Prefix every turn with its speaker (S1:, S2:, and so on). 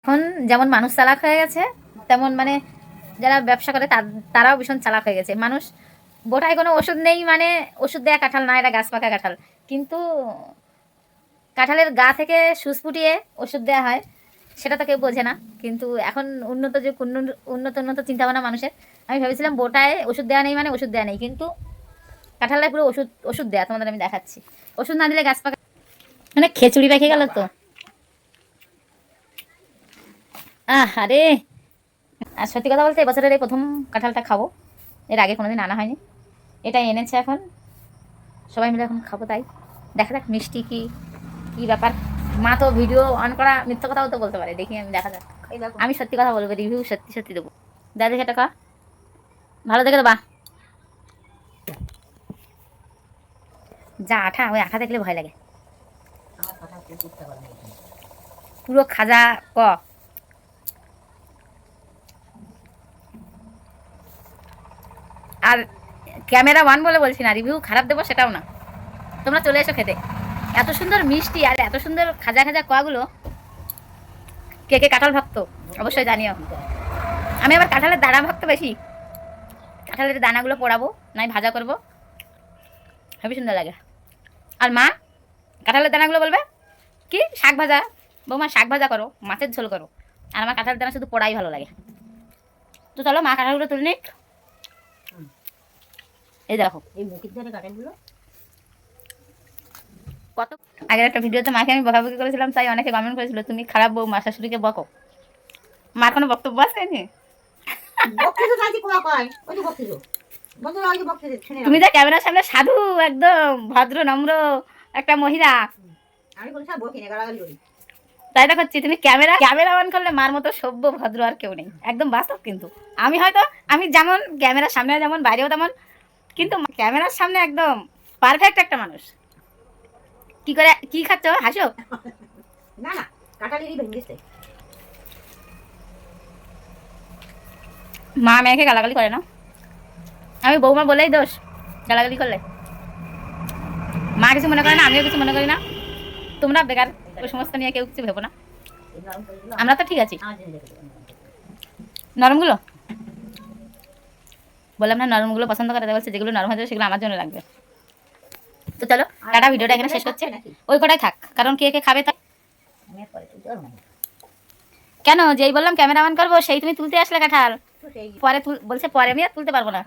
S1: এখন যেমন মানুষ চালাক হয়ে গেছে, তেমন মানে যারা ব্যবসা করে তারাও ভীষণ চালাক হয়ে গেছে। মানুষ বোটায় কোনো ওষুধ নেই, মানে ওষুধ দেয়া কাঁঠাল না, এটা গাছ পাকা কাঁঠাল। কিন্তু কাঁঠালের গা থেকে সুচ ফুটিয়ে ওষুধ দেওয়া হয়, সেটা তো কেউ বোঝে না। কিন্তু এখন উন্নত যুগ, উন্নত উন্নত চিন্তাভাবনা মানুষের। আমি ভেবেছিলাম বোটায় ওষুধ দেওয়া নেই, মানে ওষুধ দেওয়া নেই, কিন্তু কাঁঠালে পুরো ওষুধ ওষুধ দেয়া। তোমাদের আমি দেখাচ্ছি, ওষুধ না দিলে গাছ পাকা মানে খেচুড়ি পাখি গেল তো। আরে, আর সত্যি কথা বলতে এবছরের এই প্রথম কাঁঠালটা খাবো, এর আগে কোনোদিন আনা হয়নি। এটাই এনেছে, এখন সবাই মিলে এখন খাবো। তাই দেখা যাক মিষ্টি কি কি ব্যাপার। মা তো ভিডিও অন করা মিথ্যা কথাও তো বলতে পারে, দেখি আমি, দেখা যাক। আমি সত্যি কথা বলবো, রিভিউ সত্যি সত্যি দেবো। দাদা দেখে টাকা ভালো দেখে দেবা। যা আঠা, ওই আঠা দেখলে ভয় লাগে। পুরো খাজা ক। আর ক্যামেরা ওয়ান বলে বলছি না, রিভিউ খারাপ দেবো সেটাও না। তোমরা চলে এসো খেতে। এত সুন্দর মিষ্টি আর এত সুন্দর খাজা খাজা কোয়াগুলো। কে কে কাঁঠাল ভক্ত অবশ্যই জানিও। আমি আবার কাঁঠালের দানা ভক্ত বেশি। কাঁঠালের দানাগুলো পোড়াবো, নাই ভাজা করবো, হেবি সুন্দর লাগে। আর মা কাঁঠালের দানাগুলো বলবে কি শাক ভাজা, বৌমা শাক ভাজা করো, মাছের ঝোল করো। আর আমার কাঁঠালের দানা শুধু পোড়াই ভালো লাগে। তো চলো মা কাঁঠালগুলো তুলে নিক। এই দেখো এই মুখির ধারে কাঁঠালগুলো কত। আগের একটা ভিডিওতে মাকে আমি বকাবকি করেছিলাম, তাই অনেকে কমেন্ট করেছিল তুমি খারাপ বউ, মা শাশুড়িকে বকো। মার কোনো বক্তব্য আছে? তুমি তো ক্যামেরার সামনে সাধু, একদম ভদ্র নম্র একটা মহিলা। তাই তো করছি, তুমি ক্যামেরা অন করলে মার মতো সভ্য ভদ্র আর কেউ নেই, একদম বাস্তব। কিন্তু আমি হয়তো, আমি যেমন ক্যামেরার সামনে যেমন বাইরেও তেমন, কিন্তু ক্যামেরার সামনে একদম পারফেক্ট একটা মানুষ। কি করে কি খাচ্ছ, হাসো? না না, কাটালেরই ভেঙেছে। মা মেয়েকে গালাগালি করে না, আমি বৌমা বলেই দোষ গালাগালি করলে। মা কিছু মনে করে না, আমিও কিছু মনে করি না। তোমরা বেকার ওই সমস্ত নিয়ে কেউ কিছু ভেবো না, আমরা তো ঠিক আছি। নরমগুলো বললাম না, নরমগুলো পছন্দ করে, বলছে যেগুলো নরম হয়ে সেগুলো আমার জন্য লাগবে। তো চলো টাটা, ভিডিওটা এখানে শেষ করছে। ওই কটাই থাক, কারণ কে কে খাবে তাই। কেন যেই বললাম ক্যামেরা অন করবো সেই তুমি তুলতে আসলে কাঁঠাল, পরে বলছে পরে আমি আর তুলতে পারবো না।